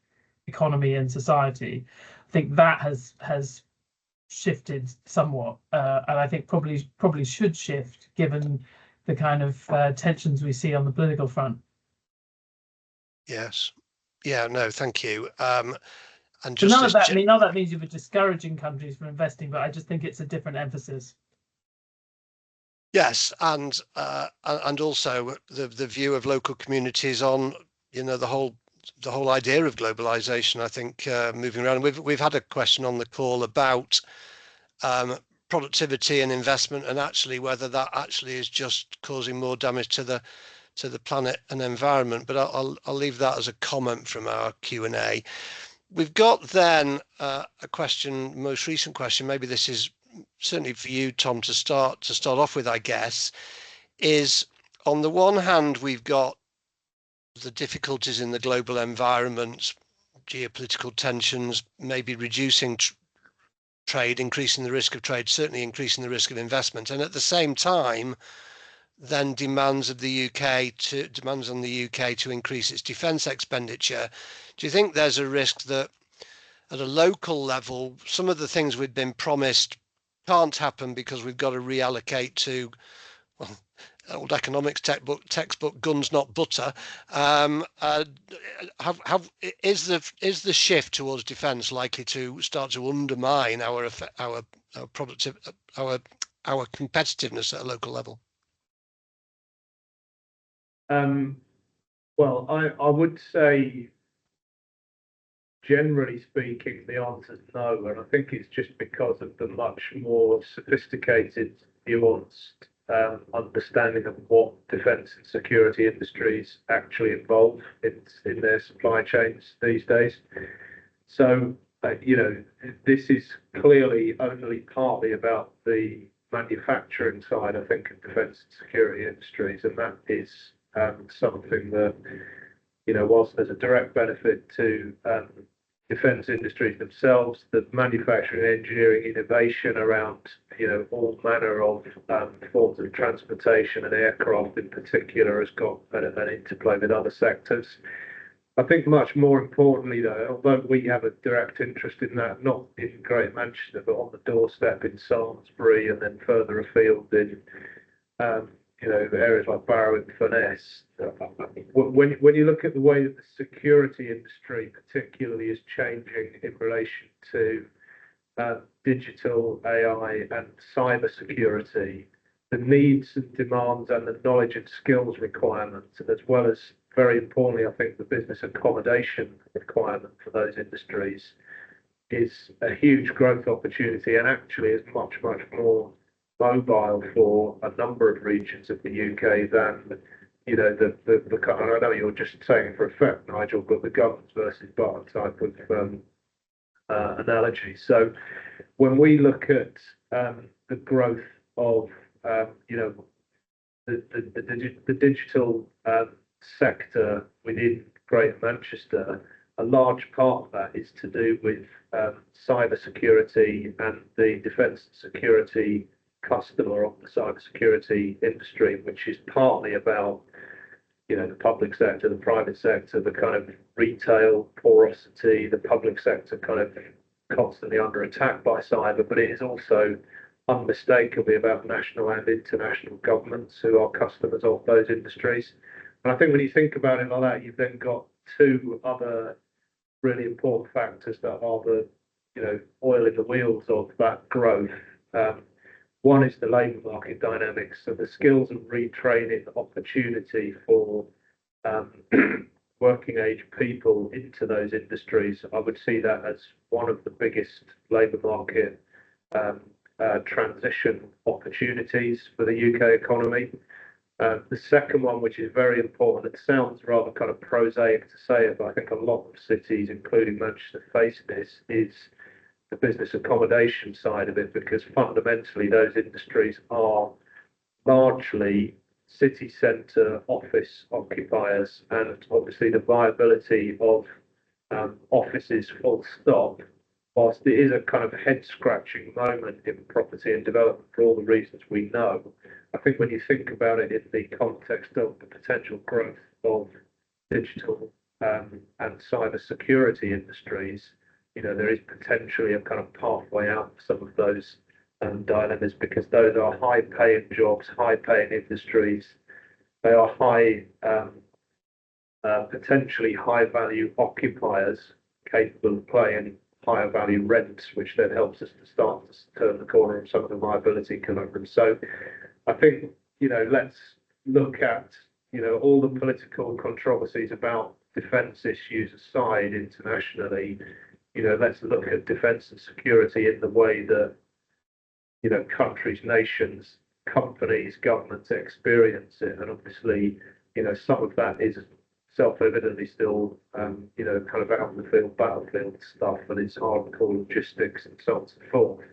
economy and society? I think that has shifted somewhat, and I think probably should shift, given the kind of tensions we see on the political front. Yes. Yeah. No. Thank you. And just none of that. None of that means you're discouraging countries from investing, but I just think it's a different emphasis. Yes, and also the view of local communities on the whole idea of globalization. I think moving around, we've had a question on the call about productivity and investment, and actually whether that actually is just causing more damage to the planet and environment. But I'll leave that as a comment from our Q&A. We've got then a question, most recent question. Maybe this is certainly for you, Tom, to start off with, I guess, is, on the one hand, we've got the difficulties in the global environment, geopolitical tensions, maybe reducing trade, increasing the risk of trade, certainly increasing the risk of investment, and at the same time, then demands on the UK to increase its defence expenditure. Do you think there's a risk that at a local level, some of the things we've been promised can't happen because we've got to reallocate to, well, old economics textbook, guns not butter? Is the shift towards defence likely to start to undermine our competitiveness at a local level? Well, I would say, generally speaking, the answer is no, and I think it's just because of the much more sophisticated, nuanced understanding of what defence and security industries actually involve in their supply chains these days. So this is clearly only partly about the manufacturing side, I think, of defence and security industries, and that is something that, whilst there's a direct benefit to defence industries themselves, the manufacturing, engineering, innovation around, all manner of forms of transportation and aircraft in particular has got an interplay with other sectors. I think much more importantly, though, although we have a direct interest in that, not in Greater Manchester, but on the doorstep in Salisbury and then further afield in, areas like Barrow and Furness. When you look at the way that the security industry particularly is changing in relation to digital, AI and cyber security, the needs and demands and the knowledge and skills requirements, as well as, very importantly, I think the business accommodation requirement for those industries is a huge growth opportunity, and actually is much, much more mobile for a number of regions of the UK than, the kind of, I know you're just saying for effect, Nigel, but the guns versus Barton type of analogy. So when we look at the growth of, the digital sector within Greater Manchester, a large part of that is to do with cyber security and the defence and security customer of the cyber security industry, which is partly about, the public sector, the private sector, the kind of retail porosity, the public sector kind of constantly under attack by cyber, but it is also unmistakably about national and international governments who are customers of those industries. And I think when you think about it like that, you've then got two other really important factors that are the, oil in the wheels of that growth. One is the labour market dynamics, so the skills and retraining opportunity for working age people into those industries. I would see that as one of the biggest labour market transition opportunities for the UK economy. The second one, which is very important, it sounds rather kind of prosaic to say it, but I think a lot of cities, including Manchester, face this, is the business accommodation side of it, because fundamentally those industries are largely city centre office occupiers, and obviously the viability of offices full stop, whilst it is a kind of head scratching moment in property and development for all the reasons we know, I think when you think about it in the context of the potential growth of digital and cyber security industries, there is potentially a kind of pathway out of some of those dilemmas, because those are high paying jobs, high paying industries. They are potentially high value occupiers capable of paying higher value rents, which then helps us to start to turn the corner on some of the viability conundrums. So I think, let's look at, all the political controversies about defence issues aside internationally, let's look at defence and security in the way that, countries, nations, companies, governments experience it. And obviously, some of that is self-evidently still, kind of out in the field, battlefield stuff, and it's hardcore logistics and so on and so forth.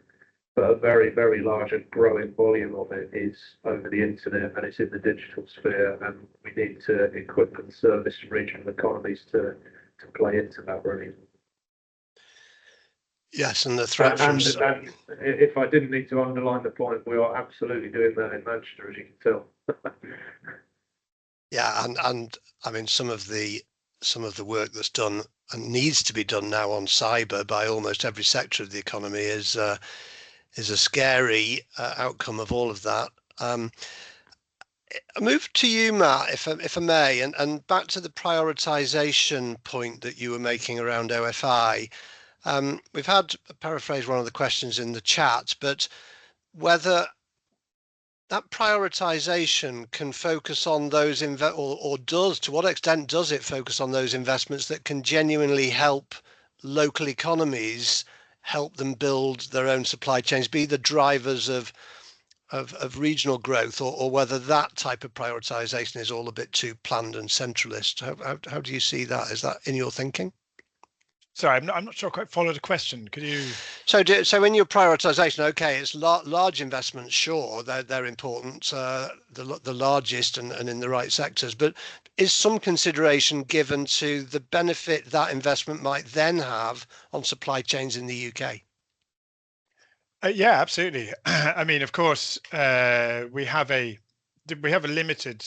But a very, very large and growing volume of it is over the internet, and it's in the digital sphere, and we need to equip and service regional economies to play into that really. Yes, and the threat from... And if I didn't need to underline the point, we are absolutely doing that in Manchester, as you can tell. Yeah, and I mean, some of the work that's done and needs to be done now on cyber by almost every sector of the economy is a scary outcome of all of that. I move to you, Matt, if I may, and back to the prioritisation point that you were making around OFI. We've had, paraphrase one of the questions in the chat, but whether that prioritisation can focus on those or does, to what extent does it focus on those investments that can genuinely help local economies, help them build their own supply chains, be the drivers of regional growth, or whether that type of prioritisation is all a bit too planned and centralist? How do you see that? Is that in your thinking? Sorry, I'm not sure I quite followed the question. Could you? So in your prioritisation, okay, it's large investments, sure, they're important, the largest and in the right sectors, but is some consideration given to the benefit that investment might then have on supply chains in the UK? Yeah, absolutely. I mean, of course, we have a limited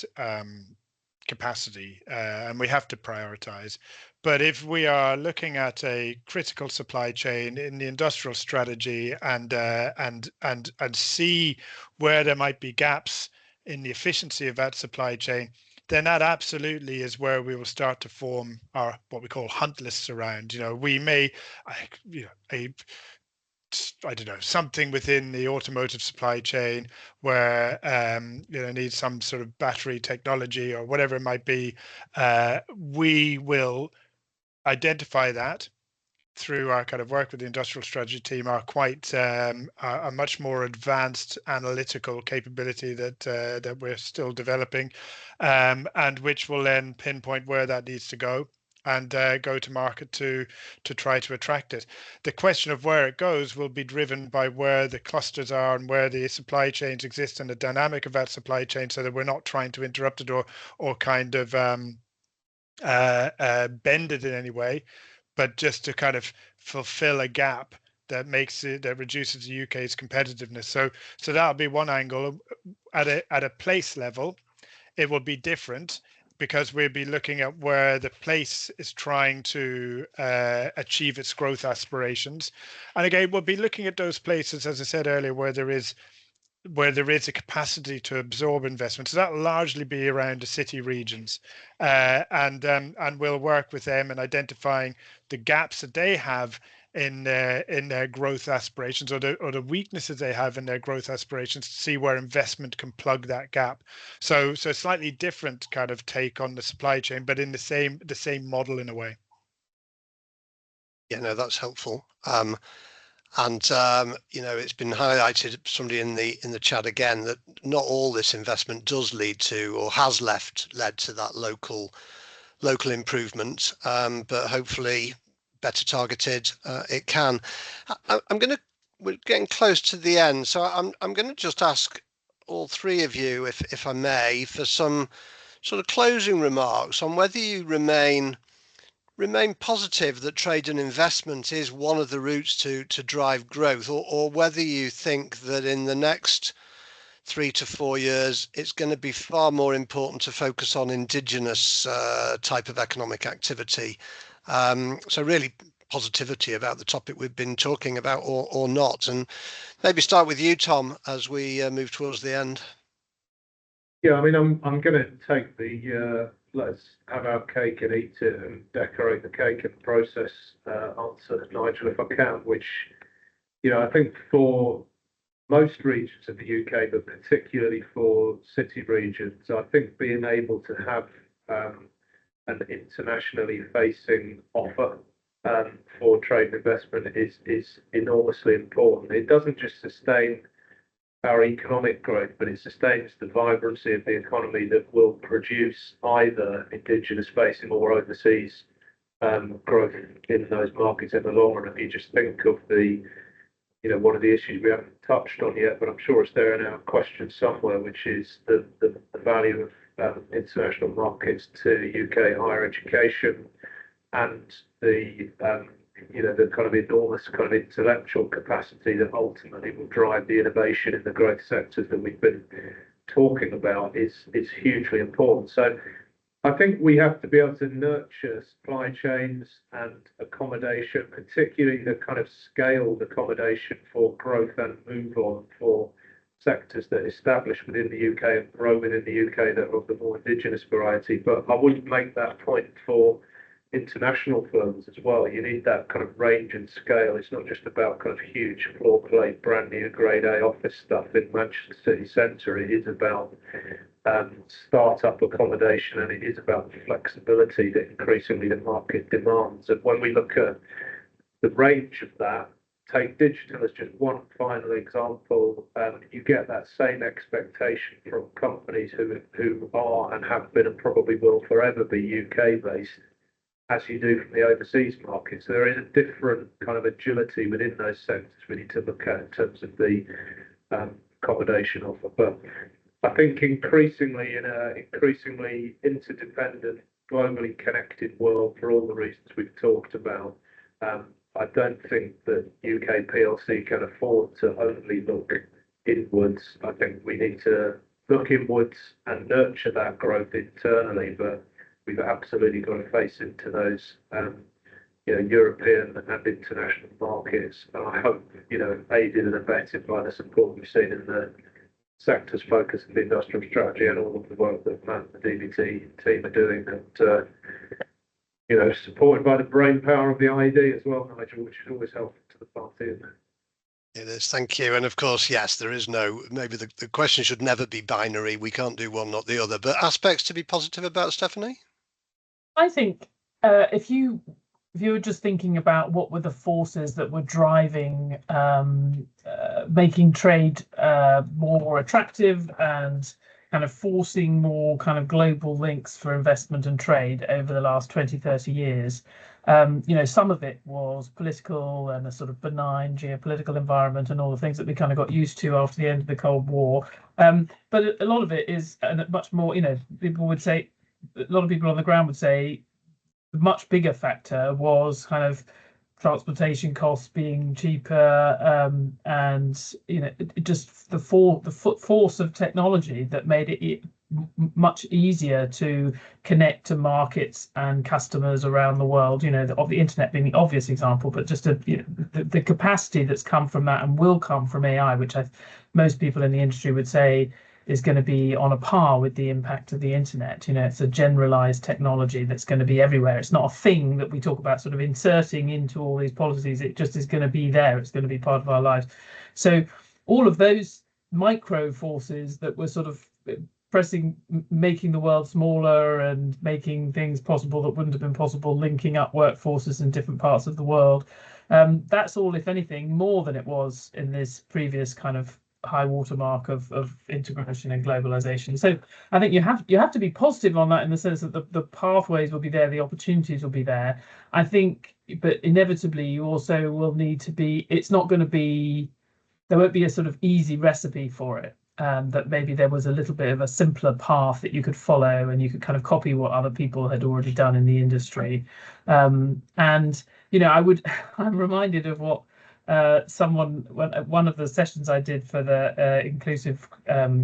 capacity, and we have to prioritize. But if we are looking at a critical supply chain in the industrial strategy and see where there might be gaps in the efficiency of that supply chain, then that absolutely is where we will start to form our what we call hunt lists around. We may, I don't know, something within the automotive supply chain where needs some sort of battery technology or whatever it might be. We will identify that through our kind of work with the industrial strategy team, our quite a much more advanced analytical capability that we're still developing, and which will then pinpoint where that needs to go and go to market to try to attract it. The question of where it goes will be driven by where the clusters are and where the supply chains exist and the dynamic of that supply chain, so that we're not trying to interrupt it or kind of bend it in any way, but just to kind of fulfill a gap that reduces the UK's competitiveness. So that'll be one angle. At a place level, it will be different, because we'll be looking at where the place is trying to achieve its growth aspirations. And again, we'll be looking at those places, as I said earlier, where there is a capacity to absorb investment. So that'll largely be around the city regions, and we'll work with them in identifying the gaps that they have in their growth aspirations, or the weaknesses they have in their growth aspirations, to see where investment can plug that gap. So slightly different kind of take on the supply chain, but in the same model in a way. Yeah, no, that's helpful. And it's been highlighted, somebody in the chat again, that not all this investment does lead to, or has led to, that local improvement, but hopefully better targeted, it can. We're getting close to the end, so I'm going to just ask all three of you, if I may, for some sort of closing remarks on whether you remain positive that trade and investment is one of the routes to drive growth, or whether you think that in the next 3 to 4 years it's going to be far more important to focus on indigenous type of economic activity. So really positivity about the topic we've been talking about, or not. And maybe start with you, Tom, as we move towards the end. Yeah, I mean, I'm going to take the let's have our cake and eat it and decorate the cake in the process answer, Nigel, if I can, which, I think for most regions of the UK, but particularly for city regions, I think being able to have an internationally facing offer for trade and investment is enormously important. It doesn't just sustain our economic growth, but it sustains the vibrancy of the economy that will produce either indigenous facing or overseas growth in those markets in the long run. If you just think of one of the issues we haven't touched on yet, but I'm sure it's there in our question somewhere, which is the value of international markets to UK higher education, and the kind of enormous kind of intellectual capacity that ultimately will drive the innovation in the growth sectors that we've been talking about is hugely important. So I think we have to be able to nurture supply chains and accommodation, particularly the kind of scaled accommodation for growth and move on for sectors that establish within the UK and grow within the UK that are of the more indigenous variety. But I wouldn't make that point for international firms as well. You need that kind of range and scale. It's not just about kind of huge floor plate, brand new grade A office stuff in Manchester city centre. It is about startup accommodation, and it is about the flexibility that increasingly the market demands. And when we look at the range of that, take digital as just one final example, you get that same expectation from companies who are and have been and probably will forever be UK based, as you do from the overseas markets. So there is a different kind of agility within those sectors we need to look at in terms of the accommodation offer. But I think increasingly in an increasingly interdependent, globally connected world, for all the reasons we've talked about, I don't think that UK PLC can afford to only look inwards. I think we need to look inwards and nurture that growth internally, but we've absolutely got to face into those European and international markets. And I hope, aided and abetted by the support we've seen in the sector's focus of the industrial strategy and all of the work that Matt and the DBT team are doing, and supported by the brain power of the iED as well, Nigel, which is always helpful to the party, isn't it? It is, thank you. And of course, yes, there is maybe the question should never be binary. We can't do one, not the other. But aspects to be positive about, Stephanie? I think if you were just thinking about what were the forces that were driving making trade more attractive and kind of forcing more kind of global links for investment and trade over the last 20-30 years, some of it was political and a sort of benign geopolitical environment and all the things that we kind of got used to after the end of the Cold War. But a lot of it is much more, people would say, a lot of people on the ground would say the much bigger factor was kind of transportation costs being cheaper, and just the force of technology that made it much easier to connect to markets and customers around the world. The internet being the obvious example, but just the capacity that's come from that and will come from AI, which most people in the industry would say is going to be on a par with the impact of the internet. It's a generalized technology that's going to be everywhere. It's not a thing that we talk about sort of inserting into all these policies. It just is going to be there. It's going to be part of our lives. So all of those micro forces that were sort of making the world smaller and making things possible that wouldn't have been possible, linking up workforces in different parts of the world. That's all, if anything, more than it was in this previous kind of high watermark of integration and globalization. So I think you have to be positive on that in the sense that the pathways will be there, the opportunities will be there. I think, but inevitably you also will need to be. It's not going to be. There won't be a sort of easy recipe for it. That maybe there was a little bit of a simpler path that you could follow and you could kind of copy what other people had already done in the industry. I'm reminded of what one of the sessions I did for the Inclusive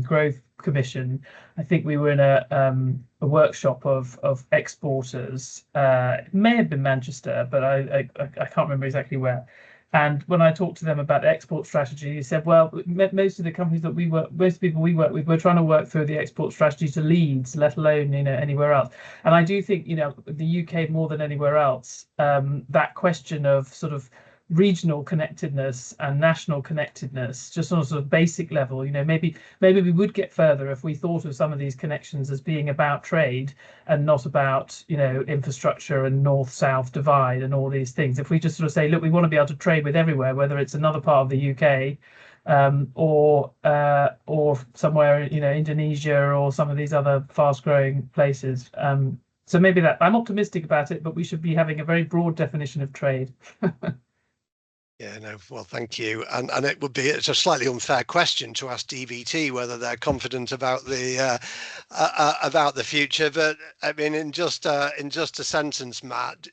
Growth Commission. I think we were in a workshop of exporters. It may have been Manchester, but I can't remember exactly where. And when I talked to them about the export strategy, he said, well, most of the companies that most people we work with, we're trying to work through the export strategy to Leeds, let alone, anywhere else. And I do think, the UK more than anywhere else, that question of sort of regional connectedness and national connectedness, just on a sort of basic level, maybe we would get further if we thought of some of these connections as being about trade and not about, infrastructure and north-south divide and all these things. If we just sort of say, look, we want to be able to trade with everywhere, whether it's another part of the UK or somewhere, Indonesia or some of these other fast-growing places. So maybe that I'm optimistic about it, but we should be having a very broad definition of trade. Yeah, no, well, thank you. And it's a slightly unfair question to ask DVT whether they're confident about the future. But I mean, in just a sentence, Matt,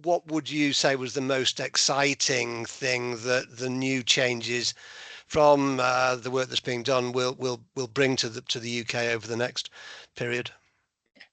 what would you say was the most exciting thing that the new changes from the work that's being done will bring to the UK over the next period?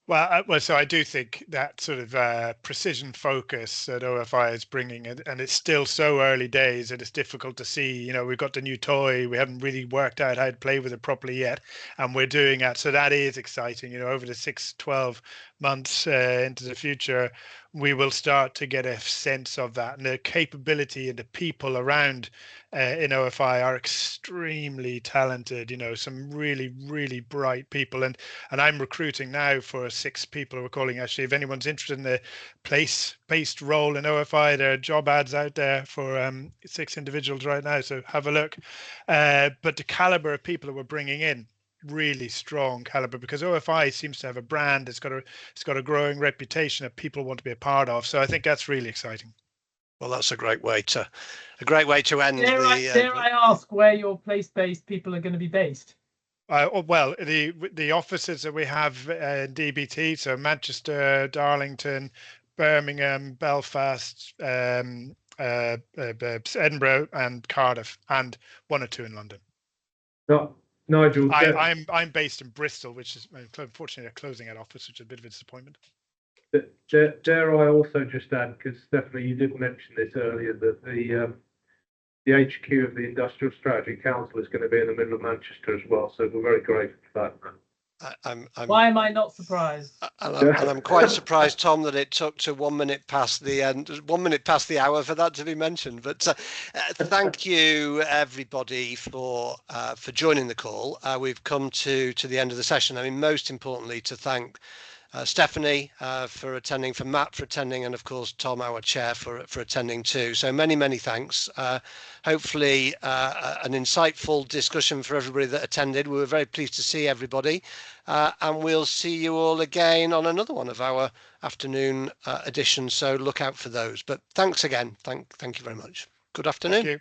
Well, so I do think that sort of precision focus that OFI is bringing, and it's still so early days that it's difficult to see. We've got the new toy, we haven't really worked out how to play with it properly yet, and we're doing that. So that is exciting. Over the 6-12 months into the future, we will start to get a sense of that, and the capability and the people around in OFI are extremely talented. Some really, really bright people, and I'm recruiting now for 6 people. We're calling, actually, if anyone's interested in the place-based role in OFI, there are job ads out there for 6 individuals right now, so have a look. But the caliber of people that we're bringing in, really strong caliber, because OFI seems to have a brand. It's got a growing reputation that people want to be a part of. So I think that's really exciting. Well, that's a great way to end dare I ask where your place-based people are going to be based? Well, the offices that we have in DBT, so Manchester, Darlington, Birmingham, Belfast, Edinburgh, and Cardiff, and 1 or 2 in London. No, Nigel, I'm based in Bristol, which is unfortunately closing that office, which is a bit of a disappointment. Dare I also just add, because Stephanie, you did mention this earlier, that the HQ of the Industrial Strategy Council is going to be in the middle of Manchester as well. So we're very grateful for that. Why am I not surprised? I'm quite surprised, Tom, that it took to 1 minute past the end, 1 minute past the hour for that to be mentioned. But thank you, everybody, for joining the call. We've come to the end of the session. I mean, most importantly, to thank Stephanie for attending, for Matt for attending, and of course Tom, our chair, for attending too. So many thanks. Hopefully an insightful discussion for everybody that attended. We were very pleased to see everybody, and we'll see you all again on another one of our afternoon editions. So look out for those. But thanks again. Thank you very much. Good afternoon. Thank you.